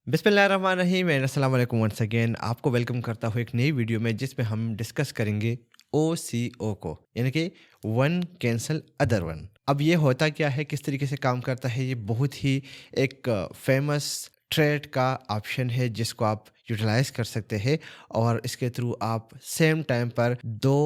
बिस्मिल्लाहिर्रहमानिर्रहीम एंड अस्सलाम वालेकुम वंस अगेन। आपको वेलकम करता हूँ एक नई वीडियो में जिसमें हम डिस्कस करेंगे OCO को, यानी कि वन कैंसल अदर वन। अब ये होता क्या है, किस तरीके से काम करता है, ये बहुत ही एक फेमस ट्रेड का ऑप्शन है जिसको आप यूटिलाइज कर सकते हैं और इसके थ्रू आप सेम टाइम पर दो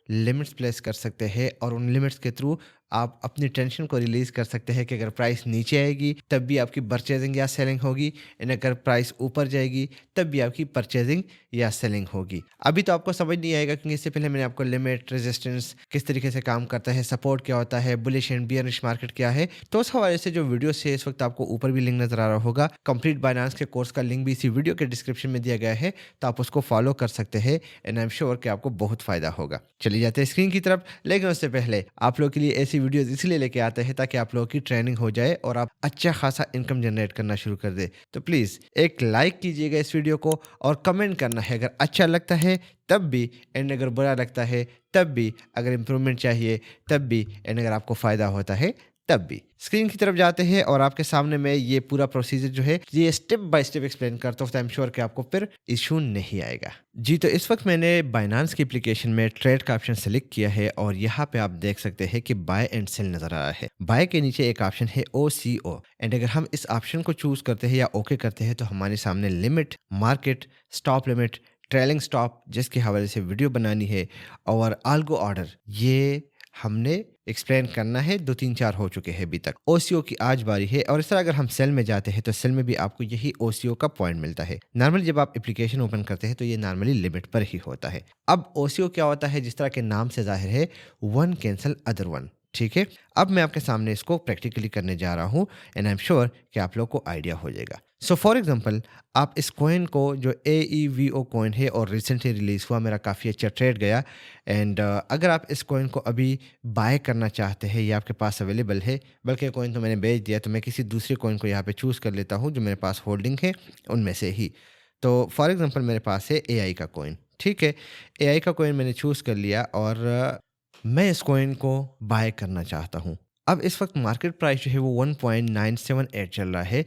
लिमिट्स प्लेस कर सकते हैं और उन लिमिट्स के थ्रू आप अपनी टेंशन को रिलीज कर सकते हैं कि अगर प्राइस नीचे आएगी तब भी आपकी परचेजिंग या सेलिंग होगी, एंड अगर प्राइस ऊपर जाएगी तब भी आपकी परचेजिंग या सेलिंग होगी। अभी तो आपको समझ नहीं आएगा क्योंकि इससे पहले मैंने आपको लिमिट, रेजिस्टेंस किस तरीके से काम करता है, सपोर्ट क्या होता है, बुलिश एंड बियरिश मार्केट क्या है, तो उस हवाले से जो वीडियो है इस वक्त आपको ऊपर भी लिंक नजर आ रहा होगा। कंप्लीट बाइनांस के कोर्स का लिंक भी इसी वीडियो के डिस्क्रिप्शन में दिया गया है, तो आप उसको फॉलो कर सकते हैं एंड आई एम श्योर कि आपको बहुत फायदा होगा। चलिए जाते हैं स्क्रीन की तरफ, लेकिन उससे पहले आप लोग के लिए ऐसी वीडियोस इसलिए लेके आते हैं ताकि आप लोगों की ट्रेनिंग हो जाए और आप अच्छा खासा इनकम जनरेट करना शुरू कर दे। तो प्लीज़ एक लाइक कीजिएगा इस वीडियो को और कमेंट करना है अगर अच्छा लगता है तब भी, एंड अगर बुरा लगता है तब भी, अगर इम्प्रूवमेंट चाहिए तब भी, एंड अगर आपको फ़ायदा होता है तब भी। स्क्रीन की तरफ जाते हैं और आपके सामने मैं ये पूरा प्रोसीजर जो है ये स्टेप बाय स्टेप एक्सप्लेन करता हूँ, तो आई एम श्योर कि आपको फिर इशू नहीं आएगा। जी, तो इस वक्त मैंने बाइनांस की एप्लीकेशन में ट्रेड का ऑप्शन सेलेक्ट किया है और यहाँ पे आप देख सकते हैं कि बाय एंड सेल नजर आ रहा है। बाय के नीचे एक ऑप्शन है OCO, एंड अगर हम इस ऑप्शन को चूज करते हैं या ओके करते हैं तो हमारे सामने limit, market, stop limit, trailing stop जिसके हवाले से वीडियो बनानी है और आल्गो ऑर्डर, ये हमने एक्सप्लेन करना है। 2 3 4 हो चुके हैं अभी तक। OCO की आज बारी है और इस तरह अगर हम सेल में जाते हैं तो सेल में भी आपको यही OCO का पॉइंट मिलता है। नॉर्मली जब आप एप्लीकेशन ओपन करते हैं तो ये नॉर्मली लिमिट पर ही होता है। अब OCO क्या होता है, जिस तरह के नाम से जाहिर है, वन कैंसल अदर वन। ठीक है, अब मैं आपके सामने इसको प्रैक्टिकली करने जा रहा हूँ एंड आई एम श्योर कि आप लोग को आइडिया हो जाएगा। सो फॉर एग्जाम्पल, आप इस कॉइन को, जो AEVO कॉइन है और रिसेंटली रिलीज हुआ, मेरा काफ़ी अच्छा ट्रेड गया, एंड अगर आप इस कॉइन को अभी बाय करना चाहते हैं, ये आपके पास अवेलेबल है, बल्कि कॉइन तो मैंने बेच दिया, तो मैं किसी दूसरे कॉइन को यहाँ पे चूज़ कर लेता हूँ जो मेरे पास होल्डिंग है उनमें से ही। तो फॉर एग्जांपल मेरे पास है AI का कॉइन। ठीक है, AI का कॉइन मैंने चूज़ कर लिया और मैं इस कॉइन को बाय करना चाहता हूँ। अब इस वक्त मार्केट प्राइस जो है वो 1.978 चल रहा है।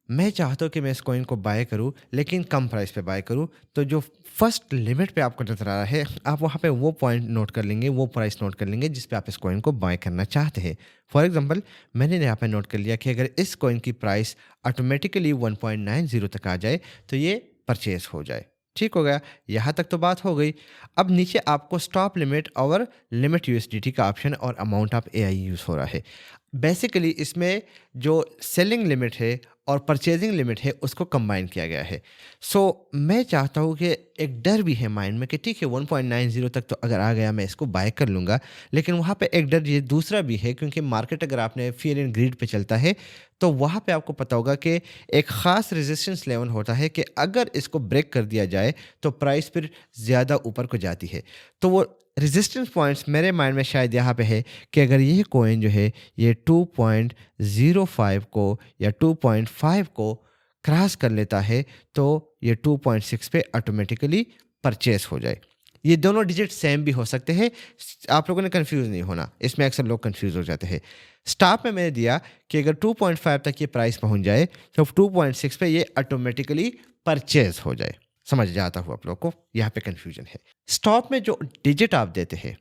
मैं चाहता हूँ कि मैं इस कॉइन को बाय करूँ, लेकिन कम प्राइस पे बाय करूँ। तो जो फर्स्ट लिमिट पे आपको नजर आ रहा है, आप वहाँ पे वो पॉइंट नोट कर लेंगे, वो प्राइस नोट कर लेंगे जिस पे आप इस कॉइन को बाय करना चाहते हैं। फॉर एग्जांपल, मैंने यहाँ पे नोट कर लिया कि अगर इस कॉइन की प्राइस ऑटोमेटिकली 1.90 तक आ जाए तो ये परचेज हो जाए। ठीक हो गया, यहाँ तक तो बात हो गई। अब नीचे आपको स्टॉप लिमिट और लिमिट USDT का ऑप्शन और अमाउंट ऑफ AI यूज़ हो रहा है। बेसिकली इसमें जो सेलिंग लिमिट है और परचेजिंग लिमिट है उसको कंबाइन किया गया है। सो मैं चाहता हूँ कि एक डर भी है माइंड में कि ठीक है 1.90 तक तो अगर आ गया मैं इसको बाय कर लूँगा, लेकिन वहाँ पे एक डर ये दूसरा भी है, क्योंकि मार्केट अगर आपने फियर एंड ग्रीड पे चलता है तो वहाँ पे आपको पता होगा कि एक ख़ास रेजिस्टेंस लेवल होता है कि अगर इसको ब्रेक कर दिया जाए तो प्राइस फिर ज़्यादा ऊपर को जाती है। तो वो रेजिस्टेंस पॉइंट्स मेरे माइंड में शायद यहाँ पे है कि अगर ये कॉइन जो है ये 2.05 को या 2.5 को क्रॉस कर लेता है तो ये 2.6 पे ऑटोमेटिकली परचेस हो जाए। ये दोनों डिजिट सेम भी हो सकते हैं, आप लोगों ने कंफ्यूज नहीं होना, इसमें अक्सर लोग कंफ्यूज हो जाते हैं। स्टॉप में मैंने दिया कि अगर 2.5 तक ये प्राइस पहुंच जाए तो 2.6 पे ये ऑटोमेटिकली परचेज हो जाए। समझ जाता हूँ आप लोग को यहाँ पे कंफ्यूजन है। स्टॉप में जो डिजिट आप देते हैं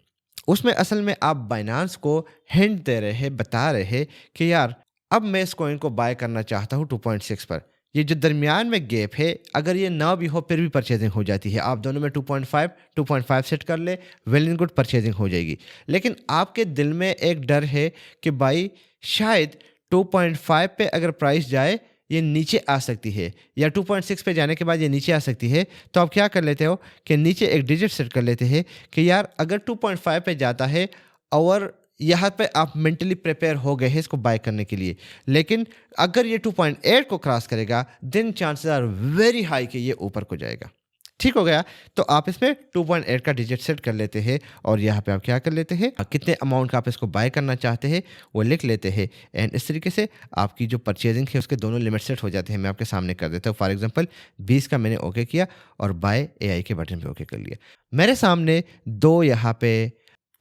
उसमें असल में आप बाइनांस को हिंट दे रहे हैं, बता रहे हैं कि यार अब मैं इस कॉइन को बाय करना चाहता हूँ 2.6 पर। ये जो दरमियान में गैप है, अगर ये ना भी हो फिर भी परचेजिंग हो जाती है। आप दोनों में 2.5 सेट कर ले, वेल एंड गुड, परचेजिंग हो जाएगी। लेकिन आपके दिल में एक डर है कि भाई शायद 2.5 पे अगर प्राइस जाए ये नीचे आ सकती है, या 2.6 पे जाने के बाद ये नीचे आ सकती है। तो आप क्या कर लेते हो कि नीचे एक डिजिट सेट कर लेते हैं कि यार अगर 2.5 पे जाता है और यहाँ पे आप मेंटली प्रिपेयर हो गए हैं इसको बाय करने के लिए, लेकिन अगर ये 2.8 को क्रॉस करेगा then chances are very high कि ये ऊपर को जाएगा। ठीक हो गया, तो आप इसमें 2.8 का डिजिट सेट कर लेते हैं और यहाँ पे आप क्या कर लेते हैं, कितने अमाउंट का आप इसको बाय करना चाहते हैं वो लिख लेते हैं, एंड इस तरीके से आपकी जो परचेजिंग है उसके दोनों लिमिट सेट हो जाते हैं। मैं आपके सामने कर देता हूँ। फॉर एग्जांपल 20 का मैंने ओके किया और बाय AI के बटन पे ओके कर लिया। मेरे सामने दो यहाँ पे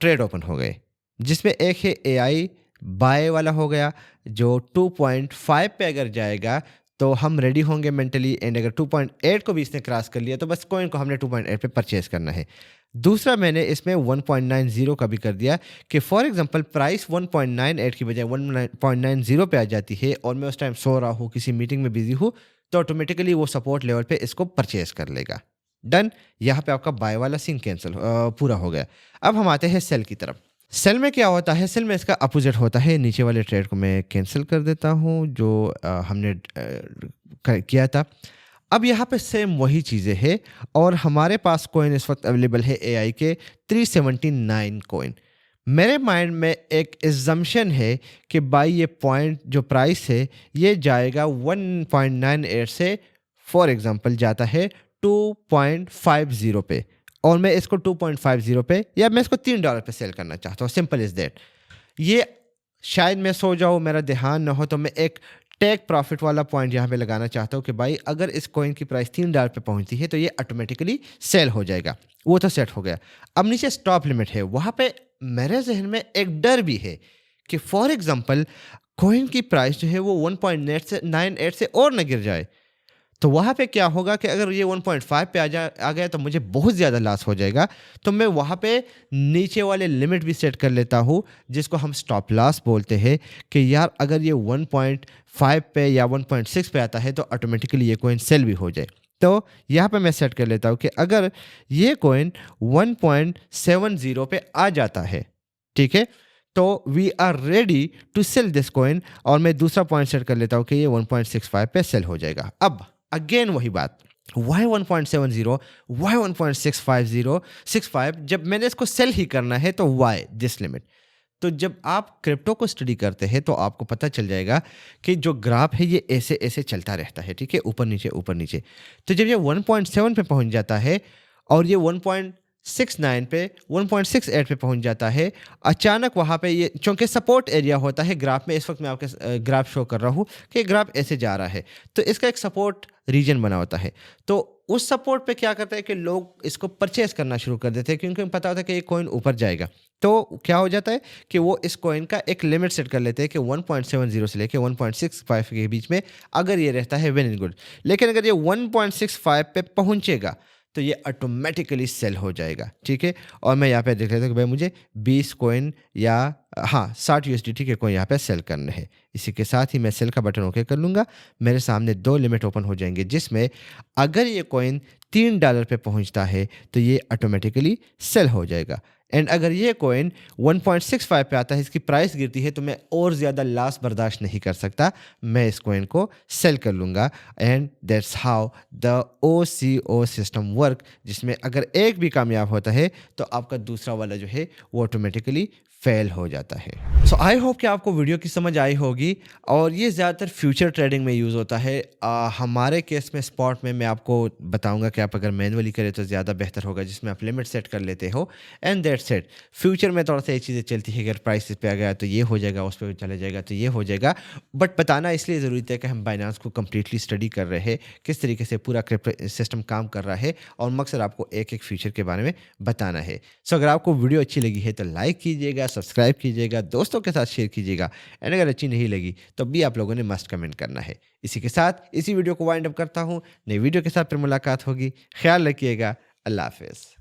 ट्रेड ओपन हो गए, जिसमें एक है AI बाय वाला हो गया जो 2.5 पे अगर जाएगा तो हम रेडी होंगे मेंटली, एंड अगर 2.8 को भी इसने क्रॉस कर लिया तो बस कॉइन को हमने 2.8 पे परचेज करना है। दूसरा मैंने इसमें 1.90 का भी कर दिया कि फॉर एग्जांपल प्राइस 1.98 की बजाय 1.90 पे आ जाती है और मैं उस टाइम सो रहा हूँ, किसी मीटिंग में बिजी हूँ, तो ऑटोमेटिकली वो सपोर्ट लेवल पे इसको परचेज कर लेगा। डन। यहाँ पे आपका बाय वाला सीन कैंसिल पूरा हो गया। अब हम आते हैं सेल की तरफ। सेल में क्या होता है? सेल में इसका अपोजिट होता है। नीचे वाले ट्रेड को मैं कैंसिल कर देता हूँ जो हमने किया था। अब यहाँ पे सेम वही चीज़ें हैं और हमारे पास कॉइन इस वक्त अवेलेबल है एआई के 379 कॉइन। मेरे माइंड में एक एजम्पशन है कि भाई ये पॉइंट जो प्राइस है ये जाएगा 1.98 से फॉर एग्जांपल जाता है 2.50 पे, और मैं इसको 2.50 पे या मैं इसको $3 पे सेल करना चाहता हूँ। Simple is that. ये शायद मैं सो जाऊँ, मेरा ध्यान ना हो, तो मैं एक टेक प्रॉफिट वाला पॉइंट यहाँ पे लगाना चाहता हूँ कि भाई अगर इस कॉइन की प्राइस $3 पे पहुँचती है तो ये ऑटोमेटिकली सेल हो जाएगा। वो तो सेट हो गया। अब नीचे स्टॉप लिमिट है, वहाँ पे मेरे जहन में एक डर भी है कि फॉर एग्जांपल कॉइन की प्राइस जो है वो 1.98 से और न गिर जाए, तो वहाँ पे क्या होगा कि अगर ये 1.5 पे आ गया तो मुझे बहुत ज़्यादा लॉस हो जाएगा। तो मैं वहाँ पे नीचे वाले लिमिट भी सेट कर लेता हूँ जिसको हम स्टॉप लॉस बोलते हैं कि यार अगर ये 1.5 पे या 1.6 पे आता है तो ऑटोमेटिकली ये कॉइन सेल भी हो जाए। तो यहाँ पे मैं सेट कर लेता हूँ कि अगर ये कॉइन 1.70 पे आ जाता है, ठीक है, तो we are ready to sell this coin, और मैं दूसरा पॉइंट सेट कर लेता हूँ कि ये 1.65 पे सेल हो जाएगा। अब अगेन वही बात, why 1.70, why 1.650 जब मैंने इसको सेल ही करना है तो why दिस लिमिट? तो जब आप क्रिप्टो को स्टडी करते हैं तो आपको पता चल जाएगा कि जो ग्राफ है ये ऐसे ऐसे चलता रहता है, ठीक है, ऊपर नीचे ऊपर नीचे। तो जब ये 1.7 पे पहुंच जाता है और ये 1.69 पे 1.68 पे पहुंच जाता है, अचानक वहाँ पे ये चूंकि सपोर्ट एरिया होता है ग्राफ में, इस वक्त मैं आपके ग्राफ शो कर रहा हूँ कि ग्राफ ऐसे जा रहा है, तो इसका एक सपोर्ट रीजन बना होता है। तो उस सपोर्ट पे क्या करता है कि लोग इसको परचेस करना शुरू कर देते हैं क्योंकि उनको पता होता है कि ये कॉइन ऊपर जाएगा। तो क्या हो जाता है कि वो इस कॉइन का एक लिमिट सेट कर लेते हैं कि 1.70 से लेके 1.65 के बीच में अगर ये रहता है वेल एंड गुड। लेकिन अगर ये 1.65 पे पहुंचेगा तो ये ऑटोमेटिकली सेल हो जाएगा, ठीक है। और मैं यहाँ पे देख लेता हूँ कि भाई मुझे 20 कॉइन या 60 USDT के कॉइन यहाँ पे सेल करने हैं। इसी के साथ ही मैं सेल का बटन ओके कर लूँगा। मेरे सामने 2 लिमिट ओपन हो जाएंगे जिसमें अगर ये कॉइन $3 पे पहुँचता है तो ये ऑटोमेटिकली सेल हो जाएगा, एंड अगर ये कॉइन 1.65 पे आता है, इसकी प्राइस गिरती है, तो मैं और ज़्यादा लॉस बर्दाश्त नहीं कर सकता, मैं इस कॉइन को सेल कर लूँगा। And that's how the OCO system work, जिसमें अगर एक भी कामयाब होता है तो आपका दूसरा वाला जो है वो ऑटोमेटिकली फेल हो जाता है। सो आई होप कि आपको वीडियो की समझ आई होगी, और ये ज़्यादातर फ्यूचर ट्रेडिंग में यूज़ होता है। हमारे केस में स्पॉट में मैं आपको बताऊंगा कि आप अगर मैनुअली करें तो ज़्यादा बेहतर होगा, जिसमें आप लिमिट सेट कर लेते हो, एंड दैट्स इट। फ्यूचर में थोड़ा सा ये चीज़ें चलती है, अगर प्राइस पे आ गया तो ये हो जाएगा, उस पर चले जाएगा तो ये हो जाएगा। बट बताना इसलिए ज़रूरी है कि हम बाइनांस को कम्प्लीटली स्टडी कर रहे हैं, किस तरीके से पूरा क्रिप्टो सिस्टम काम कर रहा है, और मकसद आपको एक एक फीचर के बारे में बताना है। सो अगर आपको वीडियो अच्छी लगी है तो लाइक कीजिएगा, सब्सक्राइब कीजिएगा, दोस्तों के साथ शेयर कीजिएगा, एंड अगर अच्छी नहीं लगी तो भी आप लोगों ने मस्ट कमेंट करना है। इसी के साथ इसी वीडियो को वाइंड अप करता हूँ। नई वीडियो के साथ फिर मुलाकात होगी। ख्याल रखिएगा। अल्लाह हाफिज़।